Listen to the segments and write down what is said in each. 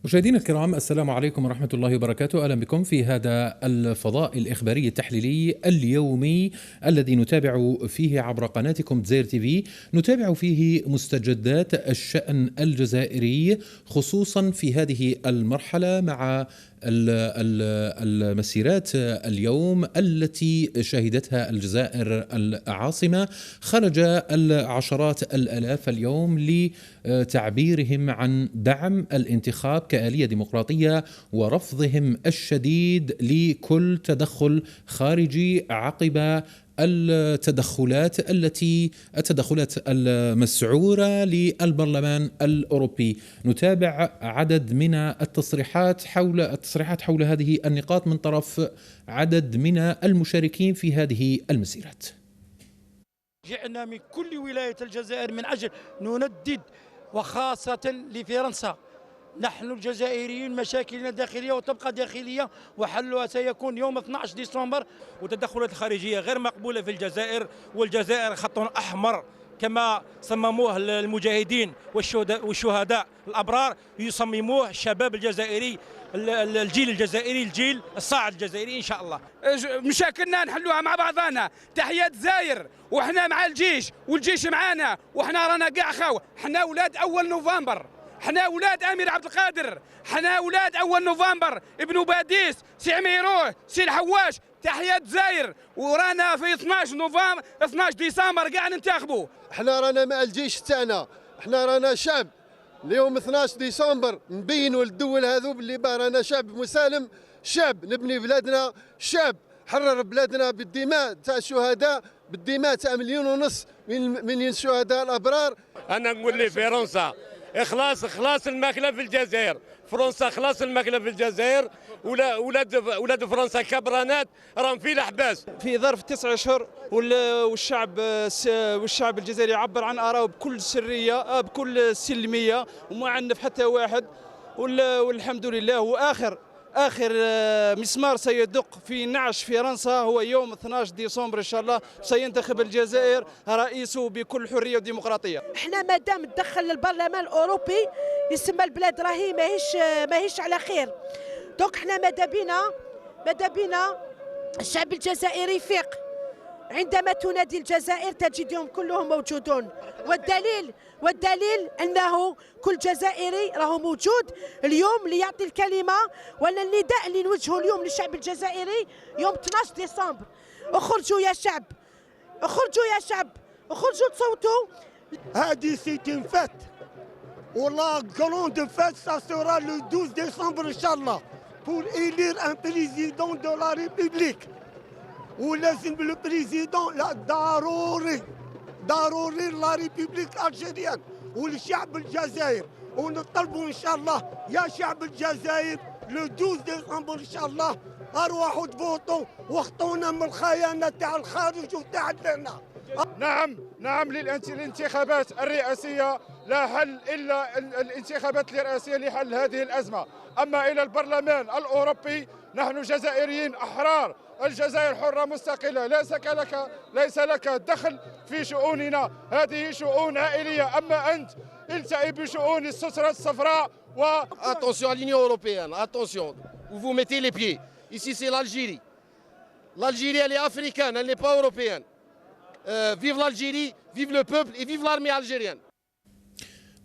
مشاهدينا الكرام، السلام عليكم ورحمة الله وبركاته. أهلا بكم في هذا الفضاء الإخباري التحليلي اليومي الذي نتابع فيه عبر قناتكم دزير تي في. نتابع فيه مستجدات الشأن الجزائري، خصوصا في هذه المرحلة مع المسيرات اليوم التي شهدتها الجزائر العاصمة. خرج العشرات الآلاف اليوم لتعبيرهم عن دعم الانتخاب كآلية ديمقراطية ورفضهم الشديد لكل تدخل خارجي عقب التدخلات المسعورة للبرلمان الأوروبي. نتابع عدد من التصريحات حول هذه النقاط من طرف عدد من المشاركين في هذه المسيرات. جئنا من كل ولاية الجزائر من أجل نندد، وخاصة لفرنسا. نحن الجزائريين مشاكلنا داخلية وتبقى داخلية، وحلها سيكون يوم 12 ديسمبر. والتدخلات الخارجية غير مقبولة في الجزائر، والجزائر خط أحمر كما صمموه المجاهدين والشهداء الأبرار، يصمموه الشباب الجزائري، الجيل الجزائري، الجيل الصاعد الجزائري إن شاء الله. مشاكلنا نحلوها مع بعضنا. تحية الجزائر، وحنا مع الجيش والجيش معانا، وحنا رانا كاع خاوة. حنا أولاد أول نوفمبر، حنا أولاد أمير عبد القادر، حنا أولاد أول نوفمبر، ابن باديس، سي عميروه، سي الحواش. تحية الجزائر، ورانا في 12 نوفمبر 12 ديسمبر كاع ننتخبوا. احنا رانا مع الجيش تاعنا، احنا رانا شعب. اليوم 12 ديسمبر نبينوا للدول هذو باللي رانا شعب مسالم، شعب نبني بلادنا، شعب حرر بلادنا بالدماء تاع الشهداء، بالدماء تاع 1.5 مليون من الشهداء الابرار. انا نقول لفرنسا خلاص الماكله في الجزائر، فرنسا خلاص الماكله في الجزائر، ولاد فرنسا كبرانات راهم في الحباس. في ظرف 9 أشهر والشعب الجزائري يعبر عن آراءه بكل سرية، بكل سلمية، وما عنف حتى واحد، والحمد لله. وآخر مسمار سيدق في نعش فرنسا هو يوم 12 ديسمبر إن شاء الله. سينتخب الجزائر رئيسه بكل حرية وديمقراطية. احنا ما دام تدخل البرلمان الأوروبي يسمى البلاد راهي ماهيش على خير. دونك احنا ماذا بينا الشعب الجزائري يفيق. عندما تنادي الجزائر تجدهم كلهم موجودون، والدليل أنه كل جزائري راهو موجود اليوم ليعطي الكلمة ولا النداء اللي نوجهه اليوم للشعب الجزائري يوم 12 ديسمبر. اخرجوا يا شعب، اخرجوا تصوتوا. هذه سيتين فات، ولا غروند فات سا سورا لو 12 ديسمبر إن شاء الله pour élire un président de la République. ولازم البريزيدون لا ضروري لا ريبوبليك الجيريان والشعب الجزائر. ونطلبوا ان شاء الله يا شعب الجزائر لو 12 ديسمبر ان شاء الله ارواحوا تفوتوا واخطونا من الخيانه تاع الخارج وتاع لنا. نعم للانتخابات الرئاسيه، لا حل الا الانتخابات الرئاسيه لحل هذه الازمه. اما الى البرلمان الاوروبي، نحن جزائريين احرار، الجزائر حرة مستقلة، ليس لك دخل في شؤوننا، هذه شؤون عائلية. أما أنت التعب بشؤون السترة الصفراء. Attention à l'Union européenne, attention, où vous mettez les pieds. Ici c'est l'Algérie. L'Algérie elle est africaine, elle n'est pas européenne. Vive l'Algérie, vive le peuple et vive l'armée algérienne.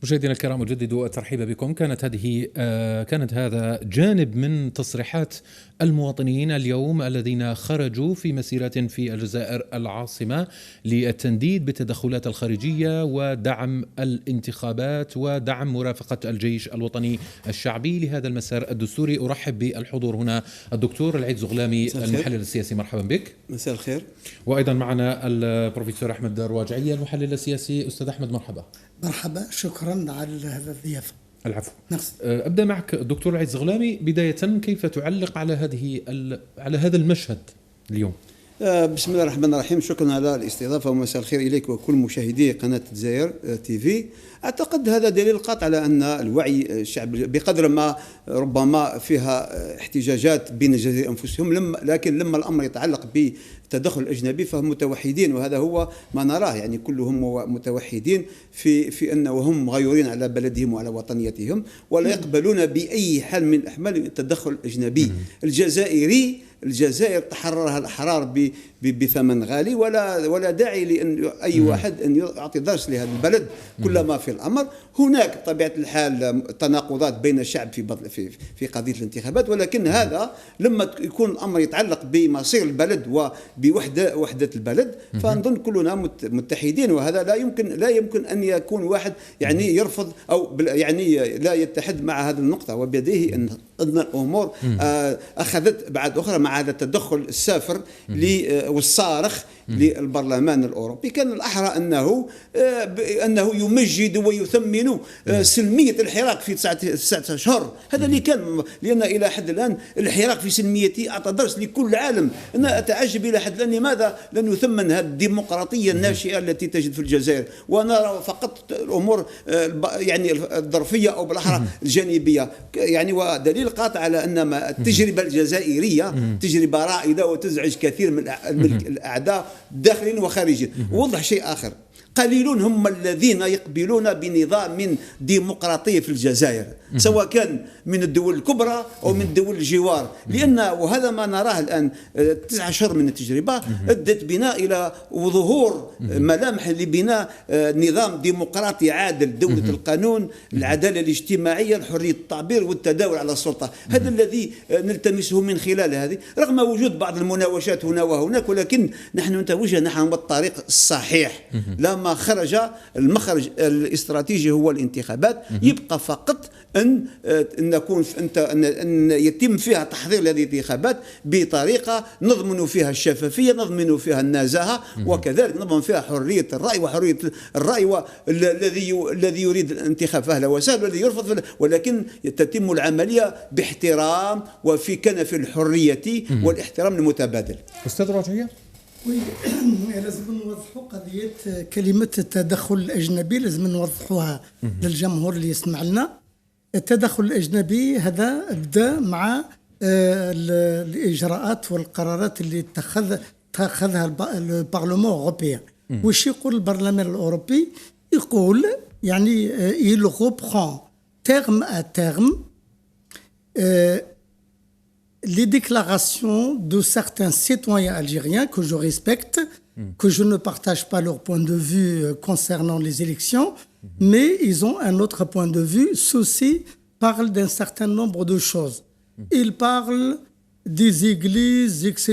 مشاهدينا الكرام، أجدد الترحيب بكم. كانت هذا جانب من تصريحات المواطنين اليوم الذين خرجوا في مسيرات في الجزائر العاصمة للتنديد بالتدخلات الخارجية ودعم الانتخابات ودعم مرافقة الجيش الوطني الشعبي لهذا المسار الدستوري. أرحب بالحضور هنا الدكتور العيد زغلامي المحلل السياسي، مرحبا بك. مساء الخير. وأيضا معنا البروفيسور أحمد رواجعية المحلل السياسي. أستاذ أحمد مرحبا. مرحبا، شكرا على هذا الضيافة. العفو. أبدأ معك دكتور العيد زغلامي. بداية كيف تعلق على هذا المشهد اليوم؟ بسم الله الرحمن الرحيم. شكرا على الاستضافة ومساء الخير إليك وكل مشاهدي قناة الجزائر تي في. أعتقد هذا دليل قاطع على أن الوعي الشعب بقدر ما ربما فيها احتجاجات بين الجزائريين أنفسهم، لكن لما الأمر يتعلق بالتدخل الأجنبي فهم متوحدين، وهذا هو ما نراه. يعني كلهم متوحدين في أن وهم غيورين على بلدهم وعلى وطنيتهم، ولا يقبلون بأي حال من الأحوال التدخل الأجنبي. الجزائر تحررها الأحرار بثمن غالي، ولا داعي لأن أي واحد أن يعطي درس لهذا البلد. كلما في الأمر هناك بطبيعة الحال تناقضات بين الشعب في قضية الانتخابات، ولكن هذا لما يكون الأمر يتعلق بمصير البلد ووحدة البلد فنظن كلنا متحدين، وهذا لا يمكن أن يكون واحد يعني يرفض أو يعني لا يتحد مع هذه النقطة. وبيديه أن الأمور أخذت بعد أخرى مع هذا التدخل السافر والصارخ للبرلمان الأوروبي. كان الأحرى أنه يمجد ويثمن سلمية الحراك في 9 أشهر. هذا اللي كان، لأن إلى حد الآن الحراك في سلميته أعطى درس لكل العالم. أنا أتعجب إلى حد الآن لماذا لن يثمن هذه الديمقراطية الناشئة التي تجد في الجزائر، ونرى فقط الأمور يعني الظرفية أو بالأحرى الجانبية. يعني ودليل قاطع على أن التجربة الجزائرية تجربة رائدة وتزعج كثير من الأعداء داخلين وخارجين. ووضح شيء آخر، قليلون هم الذين يقبلون بنظام ديمقراطي في الجزائر، سواء كان من الدول الكبرى أو من دول الجوار، لأن وهذا ما نراه الآن 9 أشهر من التجربة أدت بنا إلى ظهور ملامح لبناء نظام ديمقراطي عادل، دولة القانون، العدالة الاجتماعية، حرية التعبير والتداول على السلطة. هذا الذي نلتمسه من خلال هذه، رغم وجود بعض المناوشات هنا وهناك، ولكن نحن نتوجه نحو الطريق الصحيح. لما خرج المخرج الاستراتيجي هو الانتخابات، يبقى فقط أن يتم فيها تحضير هذه الانتخابات بطريقة نضمن فيها الشفافية، نضمن فيها النزاهة، وكذلك نضمن فيها حرية الرأي وحرية الرأي، الذي يريد الانتخاب أهلا وسهلا، والذي يرفض، ولكن تتم العملية باحترام وفي كنف الحرية والاحترام المتبادل. أستاذ رجعية؟ لازم نوضحوا قضية كلمة التدخل الأجنبي، لازم نوضحوها للجمهور اللي يسمع لنا. التدخل الأجنبي هذا بدأ مع الإجراءات والقرارات اللي اتخذها البرلمان الأوروبي. وش يقول البرلمان الأوروبي؟ يقول يعني il reprend terme à terme les déclarations de certains citoyens algériens que je respecte, que je ne partage pas leur point de vue concernant les élections, mais ils ont un autre point de vue. Ceux-ci parlent d'un certain nombre de choses. Ils parlent des églises, etc.,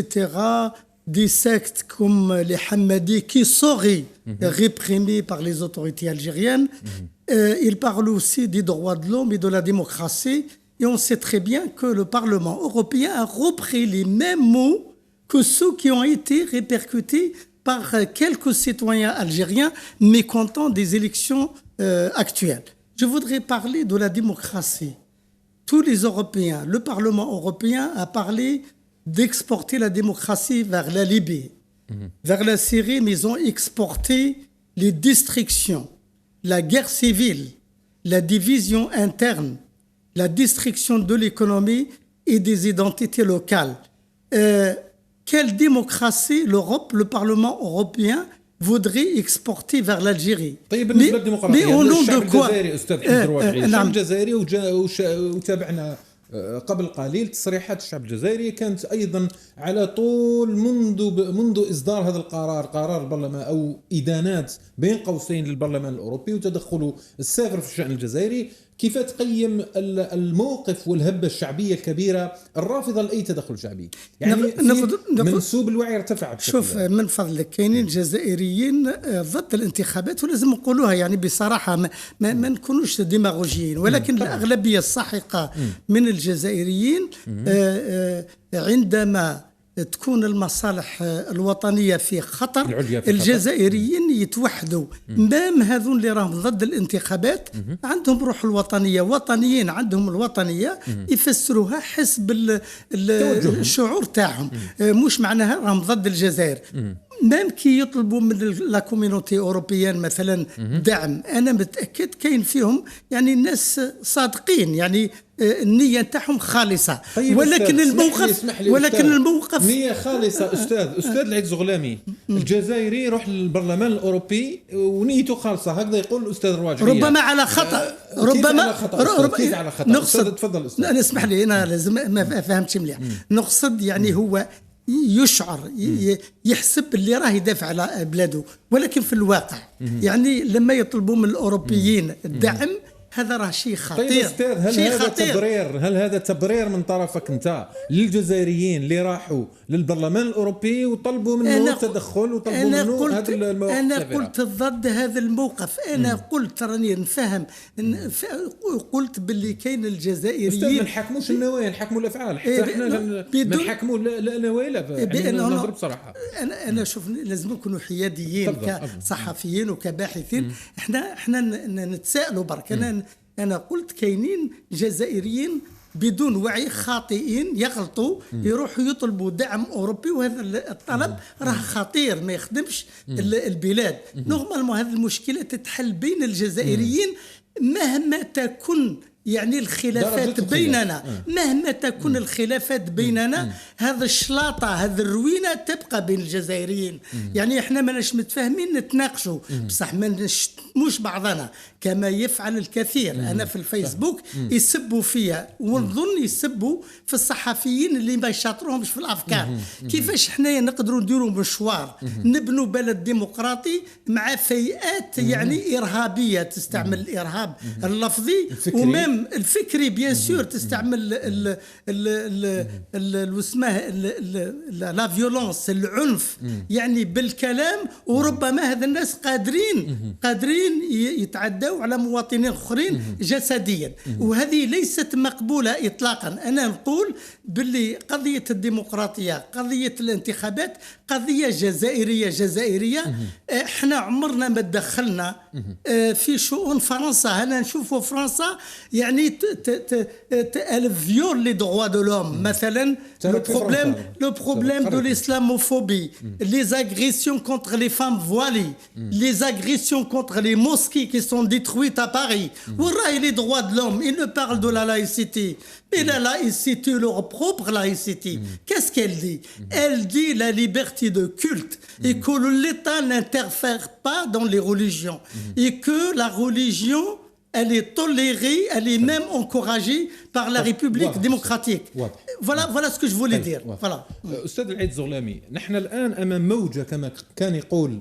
des sectes comme les Hammadis qui seraient réprimés par les autorités algériennes. Ils parlent aussi des droits de l'homme et de la démocratie. Et on sait très bien que le Parlement européen a repris les mêmes mots que ceux qui ont été répercutés par quelques citoyens algériens mécontents des élections actuelles. Je voudrais parler de la démocratie. Tous les Européens, le Parlement européen a parlé d'exporter la démocratie vers la Libye, vers la Syrie, mais ils ont exporté les destructions, la guerre civile, la division interne, la destruction de l'économie et des identités locales. Quelle démocratie l'Europe, le Parlement européen voudrait exporter vers l'Algérie? mais au nom de quoi? الشعب الجزائري وتابعنا قبل قليل تصريحات الشعب الجزائري كانت أيضا على طول منذ إصدار هذا القرار، قرار البرلمان أو إدانات بين قوسين للبرلمان الأوروبي وتدخله السافر في الشأن الجزائري. كيف تقيم الموقف والهبة الشعبية الكبيرة الرافضة لأي تدخل شعبي؟ يعني منسوب الوعي ارتفع. شوف من فضلك، كاينين جزائريين ضد الانتخابات ولازم نقولوها يعني بصراحة، ما نكونوش ديماغوجيين، ولكن الأغلبية الساحقة من الجزائريين عندما تكون المصالح الوطنية في خطر، في الجزائريين يتوحدوا. مام هذون اللي راهم ضد الانتخابات عندهم روح الوطنية، وطنيين عندهم الوطنية يفسروها حسب الشعور تاعهم، مش معناها راهم ضد الجزائر. مام كي يطلبوا من لا كوميونيتي اوروبيان مثلا دعم، انا متاكد كاين فيهم يعني الناس صادقين، يعني النية نتاعهم خالصة. طيب ولكن الموقف نية خالصة. أستاذ العيد زغلامي، الجزائري يروح للبرلمان الأوروبي ونيته خالصة، هكذا يقول الأستاذ الرواجعية. ربما على خطأ، ربما كيف على خطأ؟ نقصد، تفضل أستاذ. أنا اسمح لي، أنا لازم ما فهمتش مليح. نقصد يعني هو يشعر يحسب اللي راه يدافع على بلاده، ولكن في الواقع يعني لما يطلبوا من الأوروبيين الدعم هذا راه شيء خطير. طيب أستاذ، هل هذا تبرير من طرفك أنت للجزائريين اللي راحوا للبرلمان الأوروبي وطلبوا منه التدخل وطلبوا منه هذا الموقف؟ أنا قلت ضد هذا الموقف. أنا قلت راني نفهم، قلت باللي كاين الجزائريين أستاذ ما نحكموش النوايا، نحكموا الأفعال. حتى احنا ما نحكموا النوايا، لا نضرب بصراحة. أنا شوف لازم نكونوا حياديين كصحفيين وكباحثين. احنا نتسائلوا برك. أنا قلت كاينين جزائريين بدون وعي خاطئين يغلطوا، يروحوا يطلبوا دعم أوروبي، وهذا الطلب راه خطير ما يخدمش البلاد. نورمالمون هذه المشكلة تتحل بين الجزائريين مهما تكن يعني الخلافات بيننا، مهما تكون الخلافات بيننا، هذا الشلاطة هذا الروينة تبقى بين الجزائريين. يعني احنا ماناش متفاهمين نتناقشوا، بصح ما نشتموش بعضنا كما يفعل الكثير. أنا في الفيسبوك يسبوا فيا، ونظن يسبوا في الصحفيين اللي ما يشاطروهمش في الأفكار. كيفاش احنا نقدروا نديروا مشوار نبنوا بلد ديمقراطي مع فئات يعني إرهابية تستعمل الإرهاب اللفظي ومام الفكري بيان سور تستعمل اسمه لا فيولونس، العنف يعني بالكلام، وربما هذا الناس قادرين يتعدوا على مواطنين اخرين جسديا، وهذه ليست مقبولة اطلاقا. انا نقول باللي قضية الديمقراطية، قضية الانتخابات قضية جزائرية. احنا عمرنا ما تدخلنا في شؤون فرنسا. انا نشوفوا فرنسا يعني elle viole les droits de l'homme. مثلا le problème de l'islamophobie, les agressions contre les femmes voilées, les agressions contre les mosquées qui sont détruites à Paris. Voilà, et les droits de l'homme, ils ne parlent de la laïcité. Mais la laïcité, leur propre laïcité, qu'est-ce qu'elle dit? Elle dit la liberté de culte et que l'État n'interfère pas dans les religions et que la religion elle est tolérée, elle est même encouragée par la République démocratique. Voilà ce que je voulais dire. Voilà. أستاذ العيد زغلامي، نحن الآن أمام موجة كما كان يقول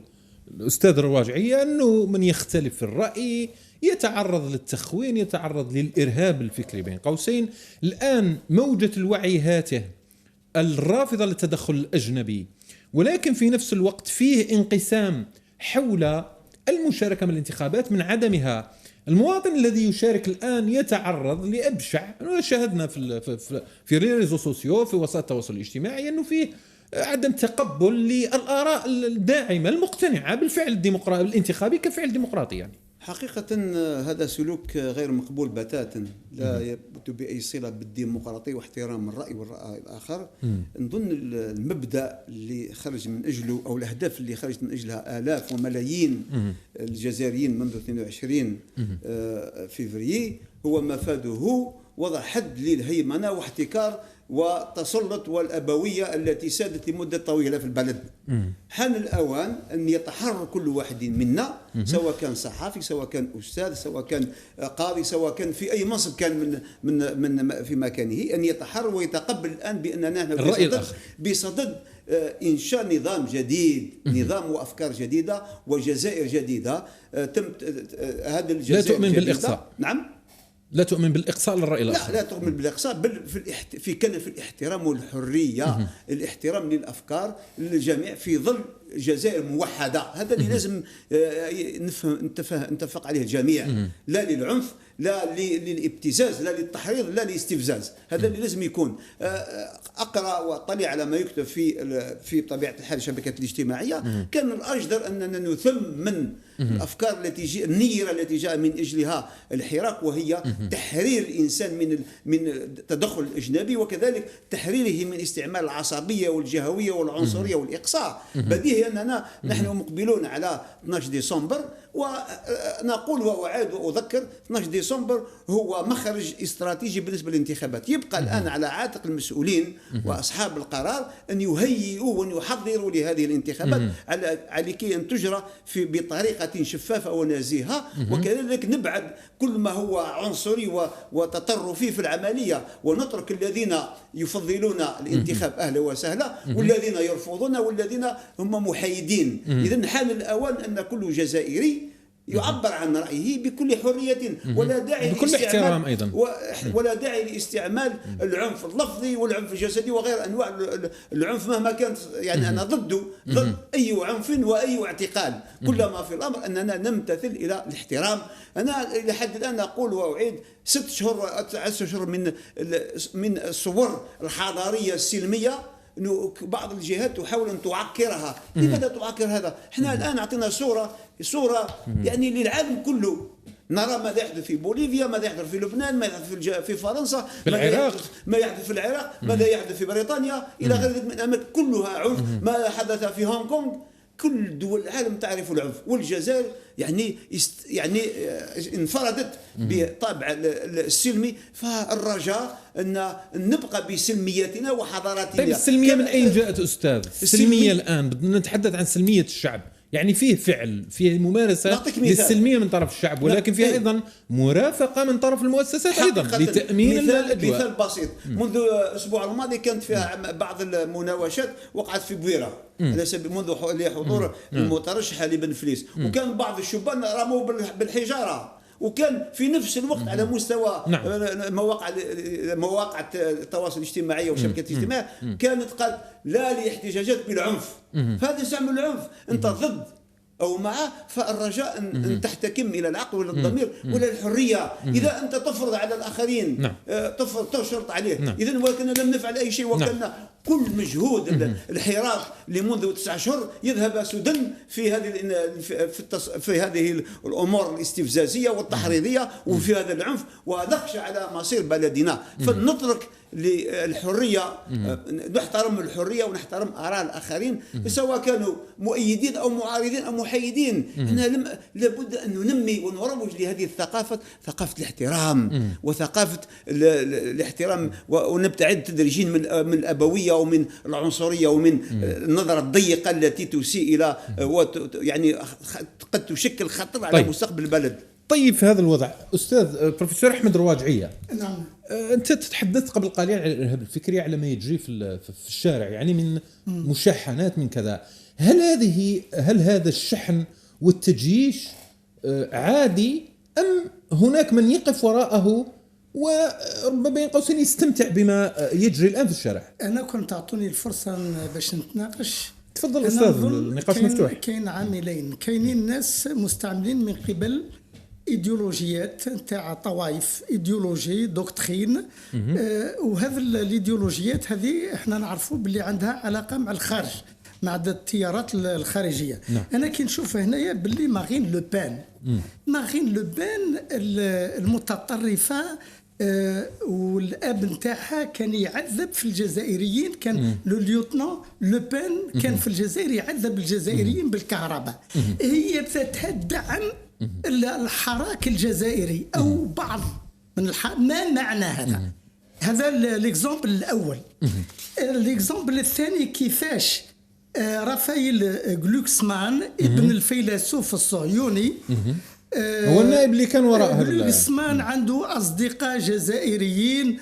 الأستاذ الرواجعية، أنه من يختلف في الرأي يتعرض للتخوين، يتعرض للإرهاب الفكري بين قوسين. الآن موجة الوعي هاته الرافضة للتدخل الأجنبي، ولكن في نفس الوقت فيه انقسام حول المشاركة من الانتخابات من عدمها. المواطن الذي يشارك الآن يتعرض لأبشع، شاهدنا في الريزو سوسيو في وسائل التواصل الاجتماعي أنه فيه عدم تقبل للآراء الداعمة المقتنعة بالفعل الديمقراطي الانتخابي كفعل ديمقراطي. يعني حقيقة هذا سلوك غير مقبول بتاتا، لا يبدو بأي صلة بالديمقراطية واحترام الرأي والرأي الآخر. نظن المبدأ اللي خرج من أجله أو الأهداف اللي خرجت من أجلها آلاف وملايين الجزائريين منذ 22 فبراير هو مفاده وضع حد للهيمنة واحتكار وتسلط والأبوية التي سادت لمدة طويلة في البلد. حان الأوان أن يتحرر كل واحد منا، سواء كان صحافي، سواء كان أستاذ، سواء كان قاضي، سواء كان في أي منصب كان من في مكانه، أن يتحرر ويتقبل الآن بأننا بصدد إنشاء نظام جديد، نظام وأفكار جديدة وجزائر جديدة. تم هذا الجزائر لا تؤمن بالإقصاء. نعم، لا تؤمن بالإقصاء للرأي الآخر. لا تؤمن بالإقصاء، بل في الاحترام والحرية، الاحترام للأفكار للجميع في ظل جزائر موحدة. هذا اللي لازم نتفق عليه الجميع، لا للعنف، لا للابتزاز، لا للتحريض، لا للاستفزاز. هذا اللي لازم يكون. اقرا واطلع على ما يكتب في طبيعه الحال الشبكات الاجتماعيه، كان الأجدر اننا نثم من الافكار النيره التي جاء من اجلها الحراك، وهي تحرير الانسان من التدخل الاجنبي، وكذلك تحريره من استعمال العصبيه والجهويه والعنصريه والاقصاء. بديهي اننا نحن مقبلون على 12 ديسمبر، ونقول واعاد واذكر 12 ديسمبر هو مخرج استراتيجي بالنسبه للانتخابات. يبقى الان على عاتق المسؤولين واصحاب القرار ان يهيئوا وان يحضروا لهذه الانتخابات على كي ان تجرى بطريقه شفافه ونزيهه، وكذلك نبعد كل ما هو عنصري وتطرفي في العمليه، ونترك الذين يفضلون الانتخاب اهلا وسهلا، والذين يرفضون والذين هم محايدين. اذا حان الاوان ان كل جزائري يعبر عن رأيه بكل حرية، ولا داعي بكل احترام أيضا، ولا داعي لاستعمال العنف اللفظي والعنف الجسدي وغير أنواع العنف مهما كانت. يعني أنا ضد أي عنف وأي اعتقال، كل ما في الأمر أننا نمتثل إلى الاحترام. أنا إلى حد الآن أقول وأعيد 6 شهور 9 شهور من الصور الحضارية السلمية، إنه بعض الجهات تحاول أن تعكرها. لماذا تعكر هذا؟ إحنا الآن أعطينا صورة يعني للعالم كله. نرى ماذا يحدث في بوليفيا، ماذا يحدث في لبنان، ماذا يحدث في فرنسا، ما يحدث في العراق، ماذا يحدث في بريطانيا، إلى غير ذلك من الأماكن كلها عنف. ما حدث في هونغ كونغ، كل دول العالم تعرف العنف، والجزائر يعني انفردت بطابع السلمي. فالرجاء أن نبقى بسلميتنا وحضارتنا. طيب السلمية من أين جاءت أستاذ؟ السلمية الآن بدنا نتحدث عن سلمية الشعب، يعني فيه فعل، فيه ممارسة للسلمية من طرف الشعب، ولكن فيه أيضا مرافقة من طرف المؤسسات أيضا لتأمين الأجواء. مثال بسيط، منذ الأسبوع الماضي كانت فيها بعض المناوشات وقعت في بويرة على سبيل منذ حضور المترشح لبن فليس، وكان بعض الشبان رموا بالحجارة، وكان في نفس الوقت على مستوى مواقع التواصل الاجتماعي والشبكات الاجتماعية كانت قال لا لاحتجاجات بالعنف. فهذا يسمى العنف. انت ضد أو معه، فالرجاء أن تحتكم إلى العقل ولا الضمير ولا الحرية. إذا أنت تفرض على الآخرين، تشرط عليه، إذن ولكن لم نفعل أي شيء، وكان كل مجهود الحراك لمنذ 9 شهور يذهب سدى في هذه الأمور الاستفزازية والتحريضية وفي هذا العنف، ونخشى على مصير بلدنا. فلنترك للحرية، نحترم الحرية ونحترم آراء الآخرين سواء كانوا مؤيدين أو معارضين أو محايدين. احنا لابد أن ننمي ونروج لهذه الثقافة، ثقافة الاحترام وثقافة الاحترام، ونبتعد تدريجيا من الأبوية ومن العنصرية ومن النظرة الضيقة التي تسيء إلى يعني قد تشكل خطر على مستقبل البلد. طيب في هذا الوضع أستاذ بروفيسور أحمد رواجعية، نعم، أنت تحدثت قبل قليل عن الإرهاب الفكري على ما يجري في الشارع، يعني من مشاحنات من كذا. هل هذا الشحن والتجيش عادي، أم هناك من يقف وراءه وربما بين قوسين يستمتع بما يجري الآن في الشارع؟ أنا كنت أعطوني الفرصة باش نتناقش. تفضل أستاذ، النقاش مفتوح. كاين عاملين، كاينين ناس مستعملين من قبل ايديولوجيات نتاع طوائف، ايديولوجي دوكترين، وهذا الايديولوجيات هذه احنا نعرفوا باللي عندها علاقه مع الخارج، مع التيارات الخارجيه. انا كي نشوف هنايا باللي مارين لو بان المتطرفه، والاب نتاعها كان يعذب في الجزائريين، كان لو ليوتنون لو بان كان في الجزائر يعذب الجزائريين بالكهرباء. هي تدعم الحراك الجزائري او بعض من ما معنى هذا؟ هذا الاكزامبل الاول. الاكزامبل الثاني كيفاش رافائيل غلوكسمان ابن الفيلسوف الصهيوني، هو النائب اللي كان وراء هذا غلوكسمان عنده اصدقاء جزائريين،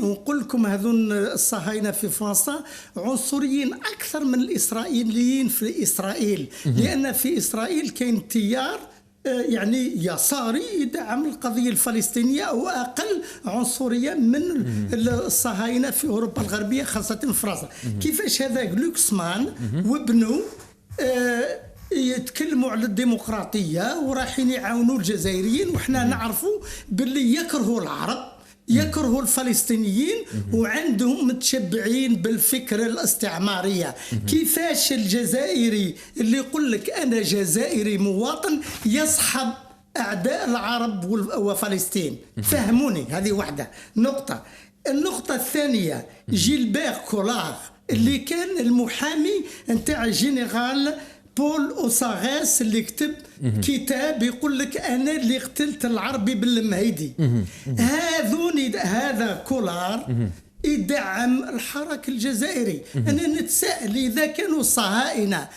ونقول لكم هذون الصهاينه في فرنسا عنصريين اكثر من الاسرائيليين في اسرائيل، لان في اسرائيل كاين تيار يعني يساري يدعم القضيه الفلسطينيه او اقل عنصريه من الصهاينه في اوروبا الغربيه خاصه فرنسا. كيفاش هذا غلوكسمان وابنه يتكلموا على الديمقراطيه ورايحين يعاونوا الجزائريين، وحنا نعرفوا باللي يكرهوا العرب، يكرهوا الفلسطينيين وعندهم متشبعين بالفكرة الاستعمارية. كيفاش الجزائري اللي يقول لك أنا جزائري مواطن يصحب أعداء العرب وفلسطين؟ فهموني، هذه واحدة نقطة. النقطة الثانية جيلبير كولار اللي كان المحامي نتاع جنرال بول أوساغاس اللي كتب كتاب يقول لك أنا اللي قتلت العربي بالمهيدي. هذا كولار يدعم الحراك الجزائري. أنا نتساءل إذا كانوا الصهاينة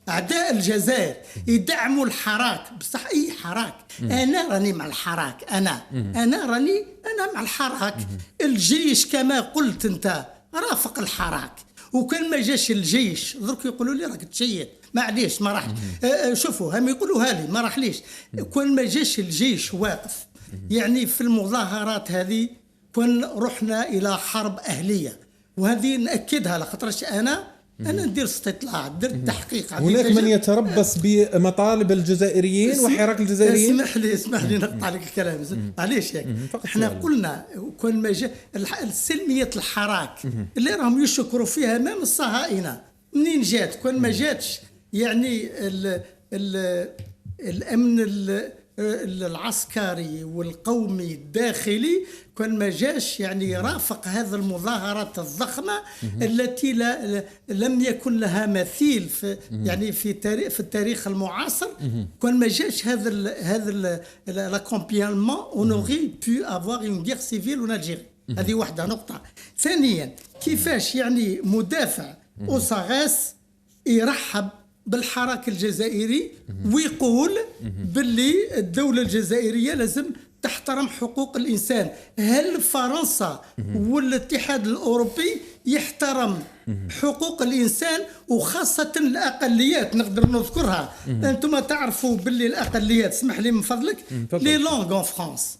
أعداء الجزائر يدعموا الحراك، بصح أي حراك، أنا راني مع الحراك، أنا راني مع الحراك. الجيش كما قلت أنت رافق الحراك، وكان ما جاش الجيش درك يقولوا لي راك تشيد معليش ما راح. شوفوا هم يقولوها لي ما راح ليش. كان ما جاش الجيش واقف يعني في المظاهرات هذه كن رحنا إلى حرب أهلية، وهذه نأكدها لخاطرش أنا ندير استطلاع، درت تحقيق. هناك من يتربص بمطالب الجزائريين وحراك الجزائريين. اسمح لي نقطع لك الكلام معليش ياك. احنا قلنا كون ما جاء سلمية الحراك اللي راهم يشكروا فيها امام الصهاينة منين جات؟ كون ما جاتش يعني الامن العسكري والقومي الداخلي كان ما جاش يعني رافق هذه المظاهرات الضخمة التي لم يكن لها مثيل في يعني في التاريخ المعاصر. كان ما جاش هذا l'accompagnement on aurait pu avoir une guerre civile en Algérie. هذه واحدة نقطة. ثانيا كيفاش يعني مدافع أوساغاس يرحب بالحراك الجزائري ويقول باللي الدولة الجزائرية لازم تحترم حقوق الإنسان؟ هل فرنسا والاتحاد الأوروبي يحترم حقوق الإنسان وخاصة الأقليات؟ نقدر نذكرها. أنتم تعرفوا باللي الأقليات، اسمح لي من فضلك، لي لونغ ان فرانس.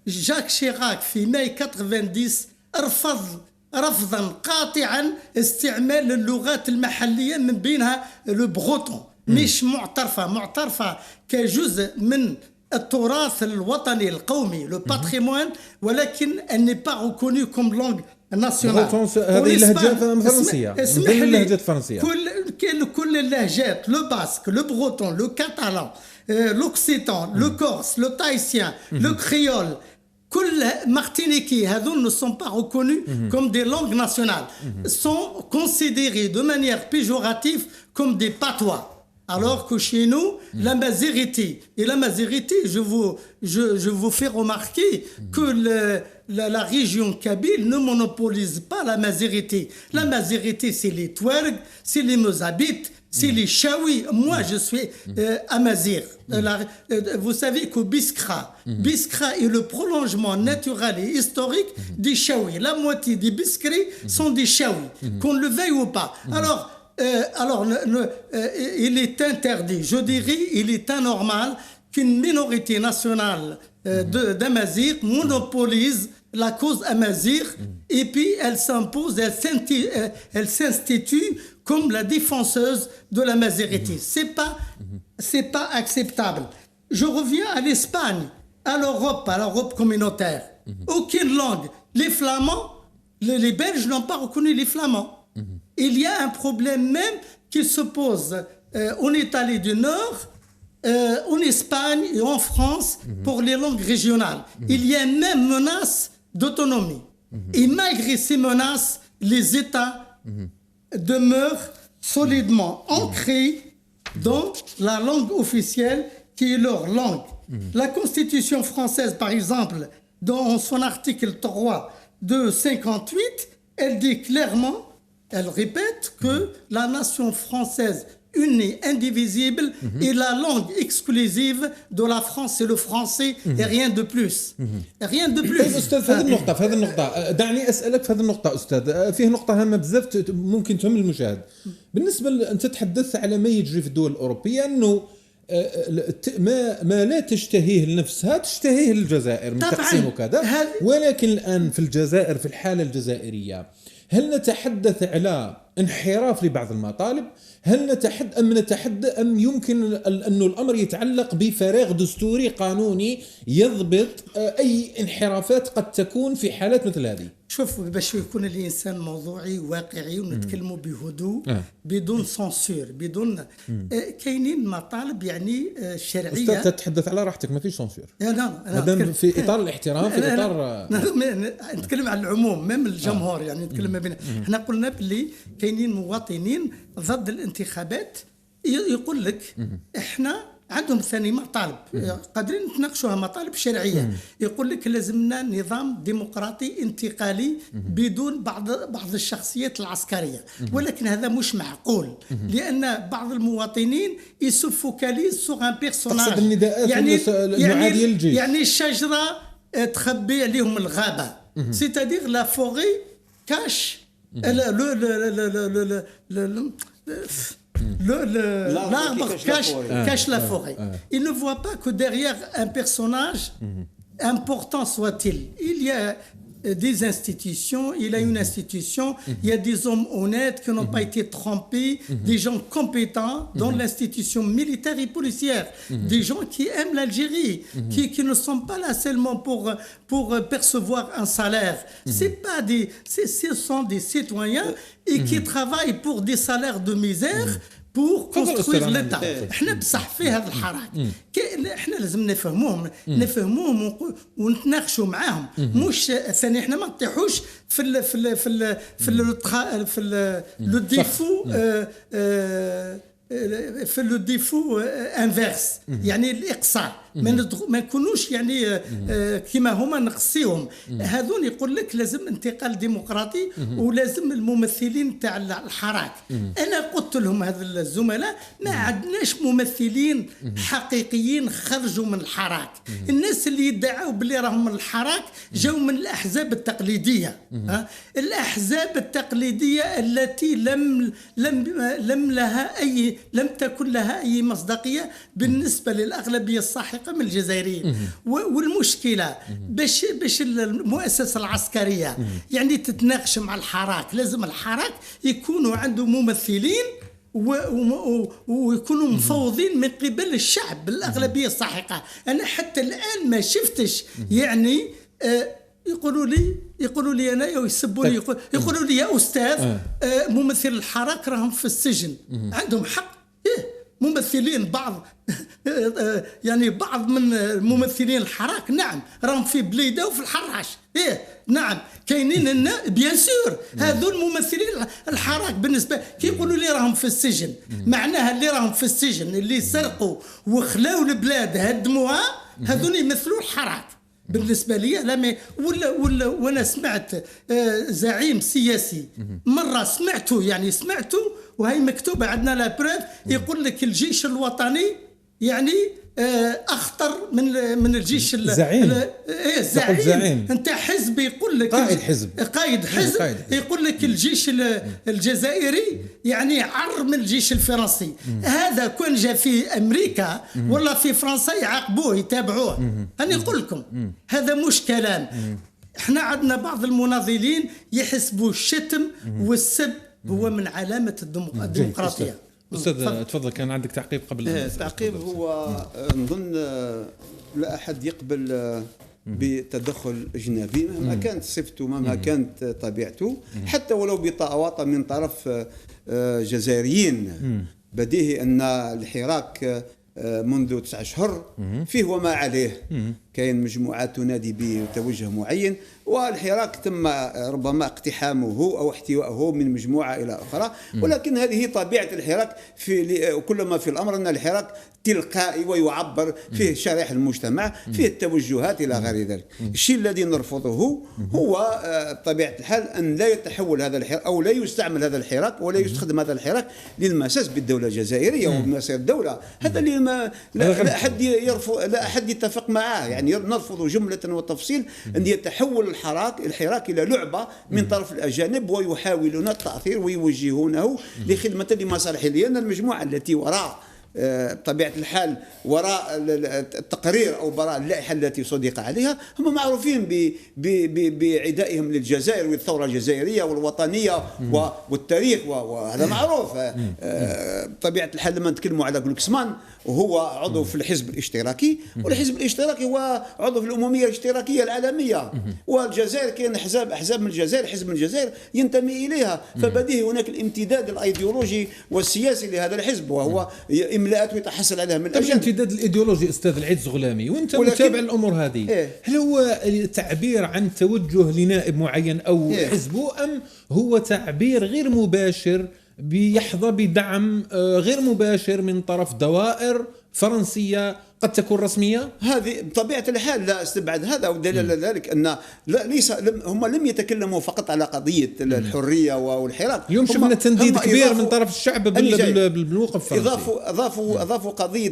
جاك شيراك في ماي 90 رفضا قاطعا استعمال اللغات المحلية من بينها لو بغوتون. مش معترفة كجزء من التراث الوطني القومي لو باتريمون، ولكن ان ني با ريكوني كوم لونغ ناسيونال. هذه اللهجة الفرنسية، اللهجة الفرنسية كل اللهجات، لو باسك، لو بغوتون، لو كاتالان، لوكسيتان، لو كورس، لو تايسيان، لو كريول، كل martiniquais هذول ne sont pas reconnus comme des langues nationales, sont considérés de manière péjorative comme des patois. Alors que chez nous, la mazérité, et la mazérité, je vous fais remarquer que la région kabyle ne monopolise pas la mazérité. La mazérité, c'est les Touaregs, c'est les Mozabites, c'est les Chaouis. Moi, je suis amazir. Vous savez que Biskra est le prolongement naturel et historique des Chaouis. La moitié des Biskris sont des Chaouis, qu'on le veuille ou pas. Alors, il est interdit, je dirais, il est anormal qu'une minorité nationale d'Amazirs monopolise la cause amazigh et puis elle s'impose, elle s'institue comme la défenseuse de la mazérité. C'est pas acceptable. Je reviens à l'Espagne, à l'Europe communautaire. Aucune langue. Les Flamands, les Belges n'ont pas reconnu les Flamands. Il y a un problème même qui se pose en Italie du Nord, en Espagne et en France pour les langues régionales. Il y a même menace d'autonomie. Et malgré ces menaces, les États demeurent solidement ancrés dans la langue officielle qui est leur langue. La Constitution française, par exemple, dans son article 3 de 58, elle dit clairement, elle répète que la nation française unie, indivisible, est la langue exclusive de la France, c'est le français et rien de plus. Rien de plus. أستاذ في هذه النقطة دعني أسألك في هذه النقطة أستاذ. فيه نقطة هامة بزاف ممكن تهم المشاهد. بالنسبة أنت تحدثت على ما يجري في الدول الأوروبية أنه ما لا تشتهيه لنفسها تشتهيه الجزائر من تقسيم وكذا، ولكن الآن في الجزائر في الحالة الجزائرية هل نتحدث على انحراف لبعض المطالب؟ هل نتحدى أم يمكن أن الأمر يتعلق بفراغ دستوري قانوني يضبط أي انحرافات قد تكون في حالات مثل هذه؟ شوف، باش يكون الانسان موضوعي واقعي ونتكلموا بهدوء بدون سانسور، بدون كاينين مطالب يعني شرعيه. استاذ تتحدث على راحتك، ما فيش سانسور. هذا في اطار الاحترام، في اطار نتكلم على العموم، مم الجمهور يعني نتكلم ما بين. احنا قلنا باللي كاينين مواطنين ضد الانتخابات يقول لك احنا عندهم ثاني مطالب قادرين نتناقشوها، مطالب شرعيه. يقول لك لازمنا نظام ديمقراطي انتقالي بدون بعض الشخصيات العسكريه، ولكن هذا مش معقول، لان بعض المواطنين يسفوكاليز سوغ ان بيرسوناج. تقصد النداءات المعاديه للجيش، يعني الشجره تخبي عليهم الغابه، سيتادير لا فوري كاش l'arbre cache la forêt. Il ne voit pas que derrière un personnage important soit-il, il y a des institutions, il y a une institution, il y a des hommes honnêtes qui n'ont pas été trompés, des gens compétents dans l'institution militaire et policière, des gens qui aiment l'Algérie, qui ne sont pas là seulement pour percevoir un salaire. Ce sont des citoyens et qui travaillent pour des salaires de misère pour construire l'État. احنا بصح في هذا الحراك احنا لازم نفهموهم ونتناقشوا معاهم، مش ثاني احنا ما نطيحوش في لو ديفو في لو ديفو انفيرس، يعني الاقصاء. ما نكونوش يعني كما هما نقصيهم. هذون يقول لك لازم انتقال ديمقراطي ولازم الممثلين تاع الحراك. انا قلت لهم هذا الزملاء ما عندناش ممثلين حقيقيين خرجوا من الحراك. الناس اللي يدعوا بلي راهم من الحراك جاوا من الاحزاب التقليديه، الاحزاب التقليديه التي لم تكن لها اي مصداقيه بالنسبه للاغلبيه الساحقه من الجزائريين. والمشكله باش المؤسسه العسكريه يعني تتناقش مع الحراك، لازم الحراك يكونوا عنده ممثلين ويكونوا مفوضين من قبل الشعب الاغلبيه الساحقه. انا حتى الان ما شفتش يعني يقولوا لي انا ويسبوا لي، يقولوا لي يا استاذ ممثل الحراك راهم في السجن. عندهم حق، ممثلين بعض يعني بعض من ممثلين الحراك نعم راهم في بليده وفي الحراش، نعم كاينين بيان سور. هذول ممثلين الحراك بالنسبه كي يقولوا لي راهم في السجن، معناها اللي راهم في السجن اللي سرقوا وخلاو البلاد هدموها، هذول يمثلوا الحراك بالنسبه لي. لا ولا وانا سمعت زعيم سياسي مره سمعته وهي مكتوبه عندنا لا بروف، يقول لك الجيش الوطني يعني اخطر من الجيش الزعيم. الزعيم انت حزب، يقول لك قائد حزب يقول لك الجيش الجزائري يعني عر من الجيش الفرنسي. هذا كون جاء في امريكا ولا في فرنسا يعاقبوه يتابعوه. انا نقول لكم هذا مش كلام. احنا عندنا بعض المناضلين يحسبوا الشتم والسب هو من علامه الديمقراطيه. أستاذ تفضل، كان عندك تعقيب قبل التعقيب. هو نظن لا أحد يقبل بتدخل أجنبي مهما كانت صفته، مهما كانت طبيعته، حتى ولو بطاوة من طرف جزائريين. بديهي أن الحراك منذ 9 أشهر فيه وما عليه، كاين مجموعات تنادي بتوجه معين، والحراك تم ربما اقتحامه أو احتوائه من مجموعة إلى أخرى، ولكن هذه طبيعة الحراك. كل ما في الأمر أن الحراك تلقائي ويعبر فيه شرائح المجتمع، فيه التوجهات إلى غير ذلك. الشيء الذي نرفضه هو بطبيعة الحال أن لا يتحول هذا الحراك أو لا يستعمل هذا الحراك ولا يستخدم هذا الحراك للمساس بالدولة الجزائرية ومصير الدولة. هذا اللي لا أحد يرفض، لا أحد يتفق معه. يعني نرفض جملة وتفصيل أن يتحول الحراك إلى لعبة من طرف الأجانب ويحاولون التأثير ويوجهونه لخدمة لمصالح، لأن المجموعة التي وراء بطبيعة الحال وراء التقرير أو وراء اللائحة التي صدق عليها، هم معروفين بعدائهم للجزائر والثورة الجزائرية والوطنية والتاريخ، وهذا معروف. بطبيعة الحال لما نتكلموا على غلوكسمان وهو عضو في الحزب الاشتراكي، والحزب الاشتراكي هو عضو في الأممية الاشتراكية العالمية، والجزائر كاين أحزاب من الجزائر، حزب من الجزائر ينتمي إليها، فبديهي هناك الامتداد الأيديولوجي والسياسي لهذا الحزب، وهو إملاءات ويتحصل عليها من الأجانب. الامتداد الأيديولوجي أستاذ العز غلامي، وأنت متابع الأمور هذه، هل هو تعبير عن توجه لنائب معين أو حزبه، أم هو تعبير غير مباشر بيحظى بدعم غير مباشر من طرف دوائر فرنسية قد تكون رسمية؟ هذه بطبيعة الحال لا استبعد هذا، والدليل على ذلك أن هم لم يتكلموا فقط على قضية الحرية والحراك، اليوم شفنا تنديد كبير من طرف الشعب بالموقف الفرنسي. أضافوا قضية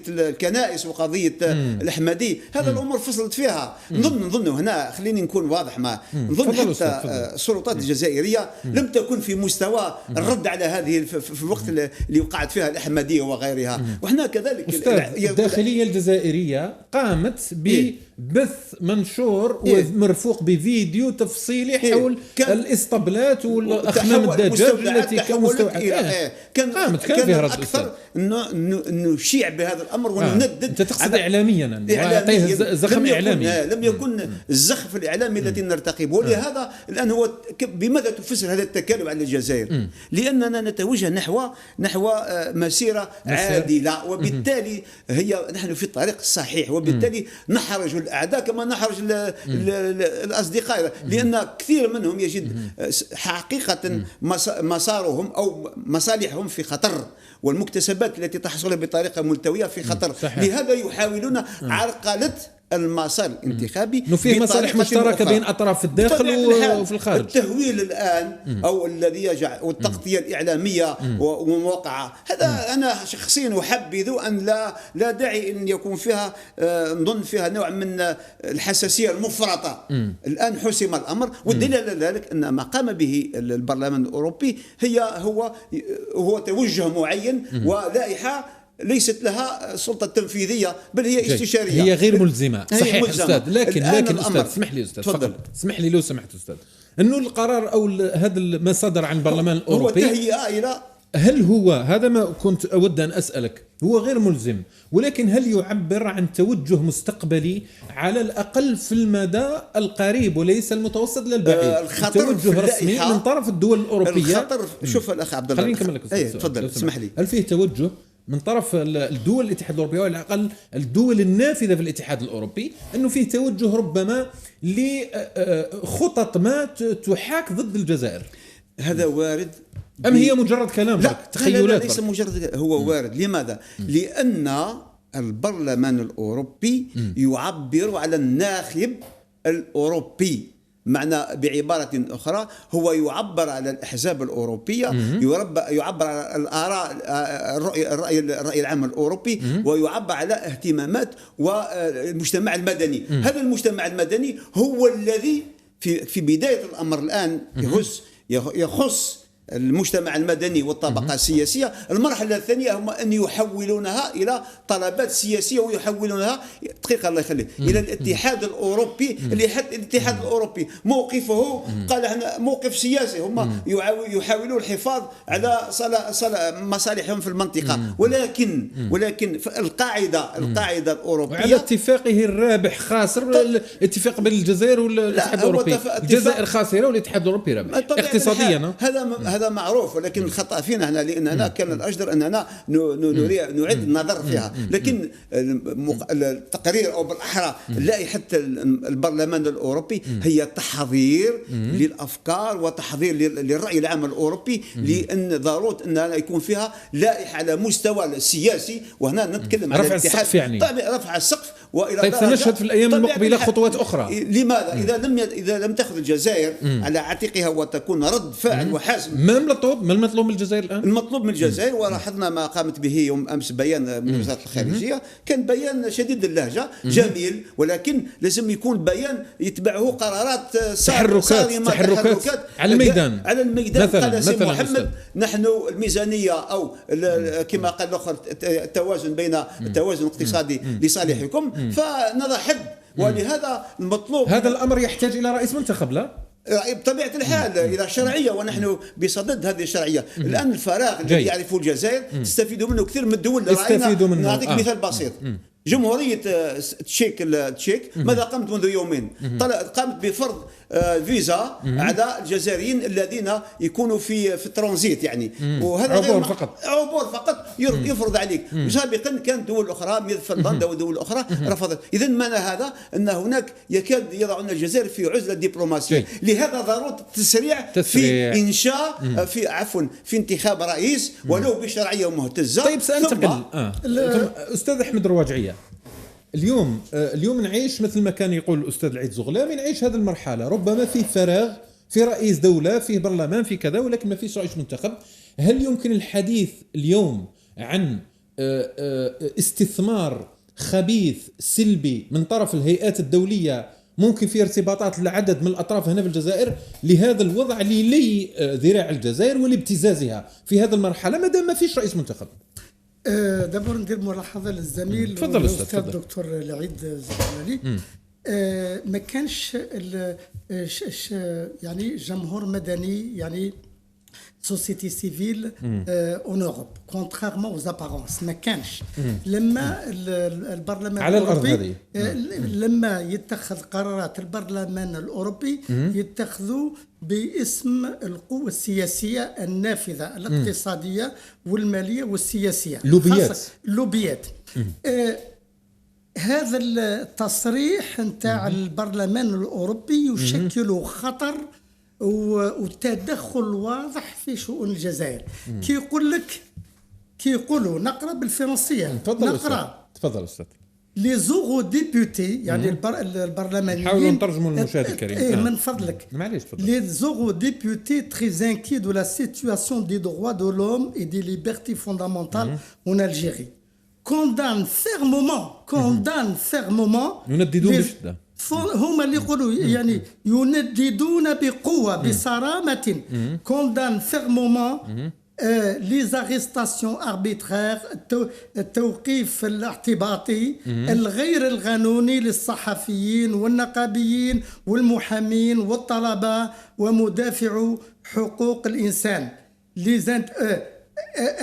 الكنائس وقضية الأحمدي، هذا الأمور فصلت فيها. نظن هنا خليني نكون واضح، ما نظن حتى السلطات الجزائرية لم تكن في مستوى الرد على هذه في الوقت اللي وقعت فيها الأحمدية وغيرها، وإحنا كذلك الداخلية الجزائرية قامت ببث منشور ومرفوق بفيديو تفصيلي حول الإسطبلات والأخمام الدجاج التي كان فيها رد أكثر أنه نشيع بهذا الأمر ونندد. أنت تقصد إعلاميا ويعطيه زخم إعلامي، لم يكن الزخم الإعلامي الذي نرتقبه. لهذا الآن هو بماذا تفسر هذا التكالب على الجزائر؟ لأننا نتوجه نحو مسيرة عادلة، وبالتالي نحن في الطريق الصحيح، وبالتالي نحرج الأعداء كما نحرج الأصدقاء، لأن كثير منهم يجد حقيقة مسارهم أو مصالحهم في خطر، والمكتسبات التي تحصل بطريقة ملتوية في خطر. لهذا يحاولون عرقلة المسار الانتخابي، انه فيه مصالح مشتركه بين اطراف الداخل وفي الخارج. التهويل الان او الذي يجعل والتغطيه الاعلاميه ومواقعه، هذا انا شخصيا احبذ ان لا داعي ان يكون فيها نظن فيها نوع من الحساسيه المفرطه. الان حسم الامر، والدليل على ذلك ان ما قام به البرلمان الاوروبي هو توجه معين ولائحه ليست لها سلطة تنفيذية، بل هي استشارية، هي غير ملزمة. صحيح أستاذ، لكن أستاذ اسمح لي أستاذ، تفضل اسمح لي لو سمحت أستاذ، أنه القرار أو هذا ما صدر عن البرلمان الأوروبي هو تهيئة إلى، هل هو هذا ما كنت أود أن أسألك، هو غير ملزم، ولكن هل يعبر عن توجه مستقبلي على الأقل في المدى القريب وليس المتوسط للبعيد؟ توجه رسمي من طرف الدول الأوروبية. الخطر، شوف الأخ عبد الله، خليني نكمل لك تفضل اسمح لي. هل فيه توجه من طرف الدول الاتحاد الأوروبي وعلى الأقل الدول النافذة في الاتحاد الأوروبي أنه فيه توجه ربما لخطط ما تحاك ضد الجزائر؟ هذا وارد أم هي مجرد كلام؟ لا تخيلات؟ ليس مجرد، هو وارد. لماذا؟ لأن البرلمان الأوروبي يعبر على الناخب الأوروبي، معنى بعبارة أخرى هو يعبر على الأحزاب الأوروبية، يعبر على الآراء، الرأي العام الأوروبي، ويعبر على اهتمامات والمجتمع المدني. هذا المجتمع المدني هو الذي في بداية الأمر الآن يخص المجتمع المدني والطبقة السياسية. المرحلة الثانية هم أن يحولونها إلى طلبات سياسية، ويحولونها دقيقة الله يخليك إلى الاتحاد الأوروبي. الاتحاد الأوروبي موقفه قال احنا موقف سياسي، هم يحاولون الحفاظ على مصالحهم في المنطقة، ولكن القاعدة الأوروبية على اتفاقه الرابح خاسر، الاتفاق بين الجزائر والاتحاد الأوروبي، الجزائر خاسرة والاتحاد الأوروبي رابح اقتصاديا. هذا معروف، ولكن الخطأ فينا هنا، لأننا كان الأجدر أننا نعيد النظر فيها. لكن التقرير أو بالأحرى لائحة البرلمان الأوروبي هي تحضير للأفكار وتحضير للرأي العام الأوروبي، لأن ضرورة أن يكون فيها لائحة على مستوى السياسي، وهنا نتكلم على رفع السقف، يعني رفع السقف والى طيب سنشهد في الايام المقبله خطوات اخرى. لماذا؟ اذا لم تاخذ الجزائر على عاتقها وتكون رد فعل وحاسم. ما المطلوب من الجزائر الان؟ المطلوب من الجزائر، ولاحظنا ما قامت به يوم امس بيان من وزاره الخارجيه، كان بيان شديد اللهجه جميل، ولكن لازم يكون بيان يتبعه قرارات تحركات على الميدان مثلا قال سي محمد نحن الميزانيه او كما قال الاخر التوازن بين التوازن الاقتصادي لصالحكم، فنضع حد. ولهذا المطلوب هذا الامر يحتاج الى رئيس منتخب، لا بطبيعه الحال الى شرعيه، ونحن بصدد هذه الشرعيه. الان الفراغ الذي يعرفه الجزائر تستفيد منه كثير من الدول. نعطيك مثال بسيط. جمهورية تشيك ماذا قامت منذ يومين؟ قامت بفرض فيزا على الجزائريين الذين يكونوا في الترانزيت، يعني وهذا عبور فقط يفرض عليك. سابقا كانت دول اخرى مثل فنلندا ودول اخرى رفضت. اذا معنى هذا ان هناك يكاد يضعون الجزائر في عزله دبلوماسيه. لهذا ضروره التسريع في انشاء في انتخاب رئيس ولو بشرعيه مهتزه. طيب سأنتقل استاذ احمد رواجعيه. اليوم نعيش مثل ما كان يقول الأستاذ العيد زغلامي، نعيش هذه المرحلة، ربما في فراغ، في رئيس دولة، في برلمان، في كذا، ولكن ما فيش رئيس منتخب. هل يمكن الحديث اليوم عن استثمار خبيث سلبي من طرف الهيئات الدولية ممكن في ارتباطات لعدد من الأطراف هنا في الجزائر لهذا الوضع لي ذراع الجزائر ولابتزازها في هذه المرحلة ما دام ما فيش رئيس منتخب؟ دابور ندير ملاحظه للزميل الاستاذ الدكتور العيد زغلامي. ما كانش يعني جمهور مدني، يعني سوسيتي سيفيل اون اوروب كونتريرمون اوز ابارونس. ما كانش لما البرلمان على الارض هذه لما يتخذ قرارات البرلمان الاوروبي يتخذوا باسم القوة السياسية النافذة الاقتصادية والمالية والسياسية، لوبيات. هذا التصريح نتاع البرلمان الأوروبي يشكل خطر وتدخل واضح في شؤون الجزائر. كي يقولوا نقرأ بالفرنسية، تفضل أستاذ. لي زورو ديبوتي، يعني البرلمانيين، حاولوا نترجموا للمشاهد الكريم. من فضلك. معليش تفضل. لي زورو ديبوتي très inquiets de la situation des droits de l'homme et des libertés fondamentales en Algérie condamnent fermement ينددون بشدة. هم اللي يقولوا يعني ينددون بقوة بصرامة condamnent fermement les arrestations arbitraires، التوقيف الاعتباطي الغير القانوني للصحفيين والنقابيين والمحامين والطلبة ومدافعو حقوق الإنسان،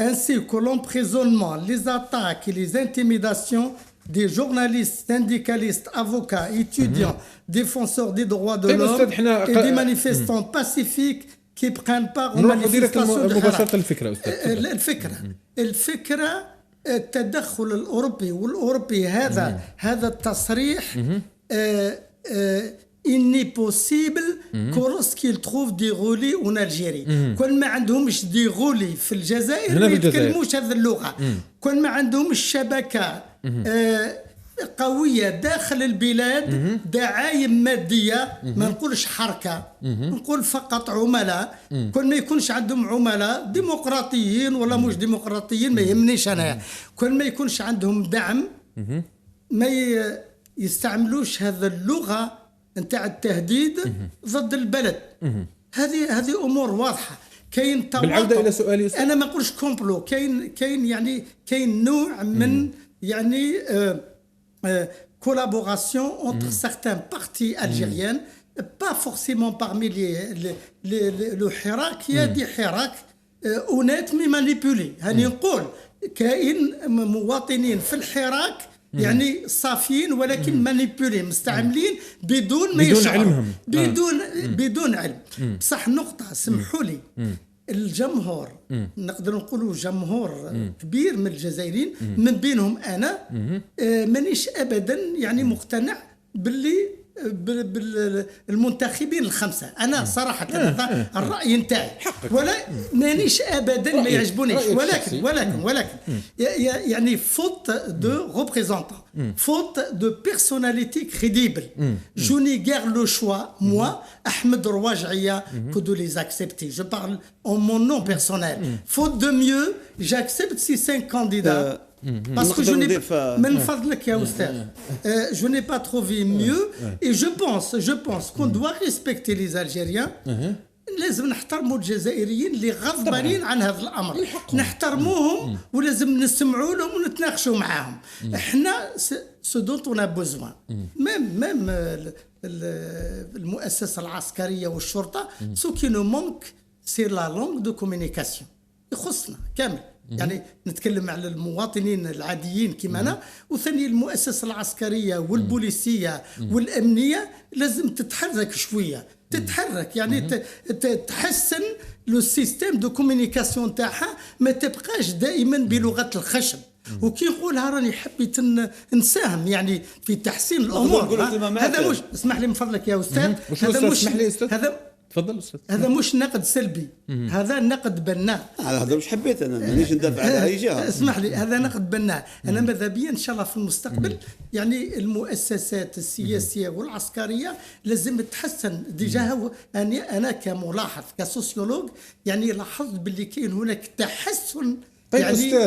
ainsi que l'emprisonnement, les attaques et les intimidations des journalistes, syndicalistes, avocats, étudiants, défenseurs des droits de l'homme et des manifestants pacifiques qui prennent part aux manifestations de مباشرة الفكرة التدخل الأوروبي والأوروبي هذا التصريح il n'est possible que lorsqu'ils trouvent des relais en Algérie. كل ما عندهمش دي غولي في الجزائر ما يتكلموش هذه اللغة. كل ما عندهمش شبكة قوية داخل البلاد، دعايم مادية، ما نقولش حركة، نقول فقط عملاء. كل ما يكونش عندهم عملاء ديمقراطيين ولا مش ديمقراطيين ما يهمنيش أنا، كل ما يكونش عندهم دعم ما يستعملوش هذا اللغة نتاع التهديد ضد البلد. هذه امور واضحه. كاين بالعوده الى سؤالي، انا ما نقولش كومبلو، كاين نوع من يعني collaboration entre certains partis algériens, pas forcément parmi le حراك. يدي حراك honnête mais manipulé. هاني نقول كاين مواطنين في الحراك يعني صافيين ولكن مانيبولي، مستعملين بدون ما يشعروا، بدون علم. بصح نقطة سمحوا لي، الجمهور نقدر نقولوا جمهور كبير من الجزائريين من بينهم أنا مانيش أبدا يعني مقتنع باللي بالمنتخبين الخمسة. أنا صراحة هذا الرأي نتاعي، ولا مانيش أبدا ما يعجبونيش، ولكن يعني فوت دو ريبريزونتون، فوت دو بيرسوناليتي كريديبل، جو ني غير لو شوا موا أحمد رواجعية que de les accepter. Je parle en mon nom personnel. Faute de mieux, j'accepte ces 5 candidats. Parce que je n'ai pas, je n'ai pas trouvé mieux, et je pense qu'on doit respecter les Algériens. لازم نحترموا الجزائريين اللي غضبانين عن هذا الامر، نحترموهم ولازم نسمعوا لهم ونتناقشوا معاهم. احنا ce dont on a besoin. même المؤسسة العسكرية والشرطة، ce qui nous manque c'est la langue de communication. يخصنا كامل. يعني نتكلم على المواطنين العاديين كما أنا، وثاني المؤسسة العسكرية والبوليسية والأمنية لازم تتحرك شوية، تتحرك يعني تحسن لو سيستيم دو كومونيكاسيون تاعها، ما تبقاش دائما بلغة الخشب. وكي نقولها راني حبيت نساهم يعني في تحسين الأمور. هذا مش، اسمح لي من فضلك يا أستاذ، هذا مش، هذا تفضل أستاذ، هذا مش نقد سلبي، هذا نقد بناء. هذا مش حبيت انا مانيش ندافع على اي جهه. اسمح لي، هذا نقد بناء. انا ماذا بيا ان شاء الله في المستقبل يعني المؤسسات السياسيه والعسكريه لازم تتحسن. ديجا انا كملاحظ كسوسيولوج يعني لاحظت باللي كاين هناك تحسن. طيب يعني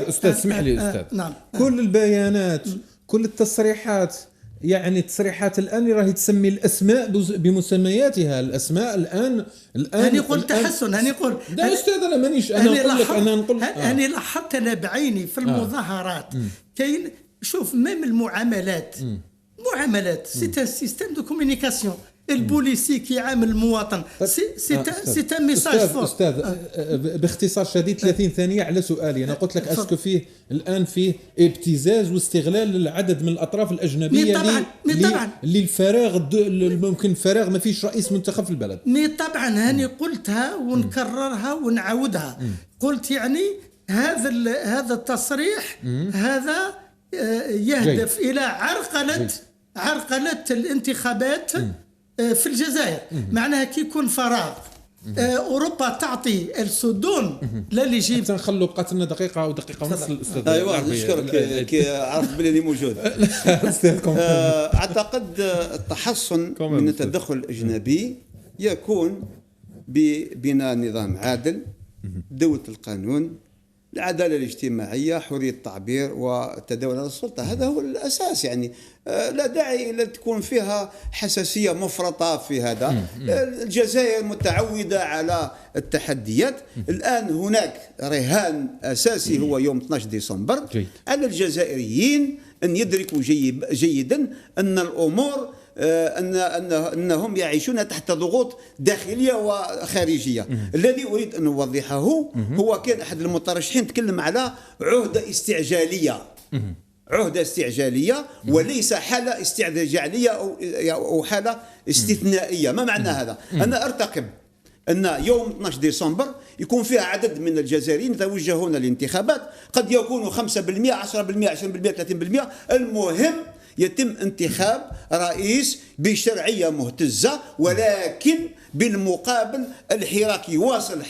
استاذ اسمح لي استاذ، نعم. كل البيانات كل التصريحات، يعني التصريحات الآن راهي تسمي الأسماء بمسمياتها. الأسماء الآن أنا قلت تحسن، أنا قلت لا أستاذ، أنا مانيش، أنا نقول لك، أنا نقول أنا لاحظت أنا بعيني في المظاهرات كاين، شوف ميم المعاملات، معاملات سي سيستيم دو كومونيكاسيون. البوليسي كي يعامل المواطن سي ان ميساج فور. استاذ باختصار شديد 30 ثانيه على سؤالي. انا قلت لك اسكو فيه الان فيه ابتزاز واستغلال للعدد من الاطراف الاجنبيه اللي الفراغ ممكن فراغ ما فيش رئيس منتخب في البلد. طبعا هاني قلتها ونكررها ونعاودها. قلت يعني هذا التصريح هذا يهدف الى عرقله الانتخابات في الجزائر. معناها كي يكون فراغ اوروبا تعطي السودون لا اللي يجيب. نخلوا بقاتلنا دقيقه او دقيقه ونص الاستاذ. ايوا نشكرك كي عرفت بلي موجود. اعتقد التحصن من التدخل الاجنبي يكون ببناء نظام عادل، دولة القانون، العدالة الاجتماعية، حرية التعبير والتداول على السلطة. هذا هو الأساس. يعني لا داعي إلى تكون فيها حساسية مفرطة في هذا. الجزائر متعودة على التحديات. الآن هناك رهان أساسي هو يوم 12 ديسمبر على الجزائريين أن يدركوا جيدا أن الأمور أنهم يعيشون تحت ضغوط داخلية وخارجية. الذي أريد أن أوضحه هو كان أحد المترشحين تكلم على عهدة استعجالية وليس حالة استعجالية أو حالة استثنائية. ما معنى هذا؟ أنا أرتقب أن يوم 12 ديسمبر يكون فيها عدد من الجزائريين يتوجهون للانتخابات، قد يكونوا 5%، 10%، 20%، 30%. المهم يتم انتخاب رئيس بشرعية مهتزة، ولكن بالمقابل الحراك يواصل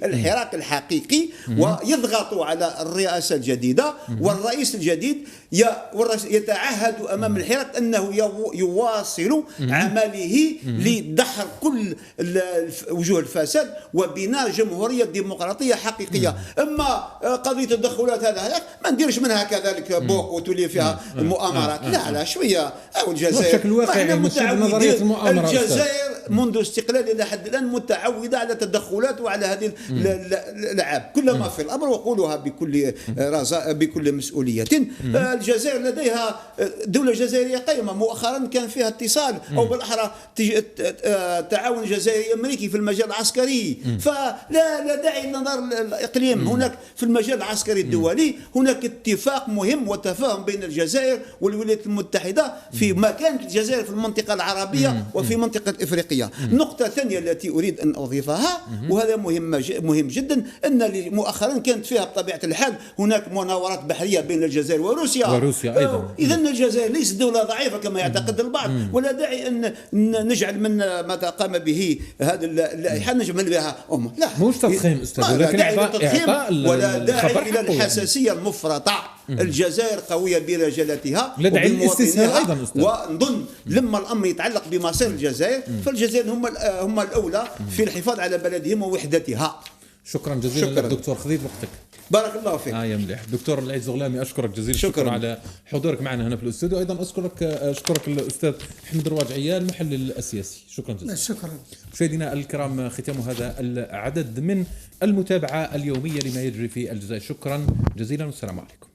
الحراك الحقيقي ويضغط على الرئاسة الجديدة والرئيس الجديد يتعهد أمام الحراك أنه يواصل عمله لدحر كل وجوه الفساد وبناء جمهورية ديمقراطية حقيقية. أما قضية التدخلات هذا ما نديرش منها كذلك بوق وتولي فيها المؤامرات. لا شوية. أو الجزائر بشكل واقعي نظرية المؤامرة. الجزائر منذ استقلال إلى حد الآن متعودة على تدخلات وعلى هذه الألعاب كلما في الأمر، وأقولها بكل مسؤولية. الجزائر لديها دولة جزائرية قائمة. مؤخرا كان فيها اتصال أو بالأحرى تعاون جزائري أمريكي في المجال العسكري. فلا داعي لنظر الإقليم. هناك في المجال العسكري الدولي هناك اتفاق مهم وتفاهم بين الجزائر والولايات المتحدة في مكان الجزائر في المنطقة العربية وفي منطقة إفريقيا. البحرية. النقطة الثانية التي أريد أن أضيفها وهذا مهم جدا، أن مؤخرا كانت فيها بطبيعة الحال هناك مناورات بحرية بين الجزائر وروسيا أيضا. إذا الجزائر ليست دولة ضعيفة كما يعتقد البعض، ولا داعي أن نجعل من ما قام به هذا اللائحة نجمل بها لا مش تضخيم أستاذ، ولكن إعطاء ولا داعي إلى الحساسية المفرطة. الجزائر قوية برجالتها وبمواطنيها، ونظن لما الأمر يتعلق بمصير الجزائر فالجزائر هم الأولى في الحفاظ على بلدهم ووحدتها. شكرا جزيلا لك دكتور خضير، وقتك. بارك الله فيك. يا مليح. دكتور العيد زغلامي، أشكرك جزيل الشكر على حضورك معنا هنا في الاستوديو. أيضا أشكرك الأستاذ أحمد الرواج عيال محلل السياسي. شكرا جزيلا. شكرا. مشاهدينا الكرام، ختام هذا العدد من المتابعة اليومية لما يجري في الجزائر. شكرا جزيلا والسلام عليكم.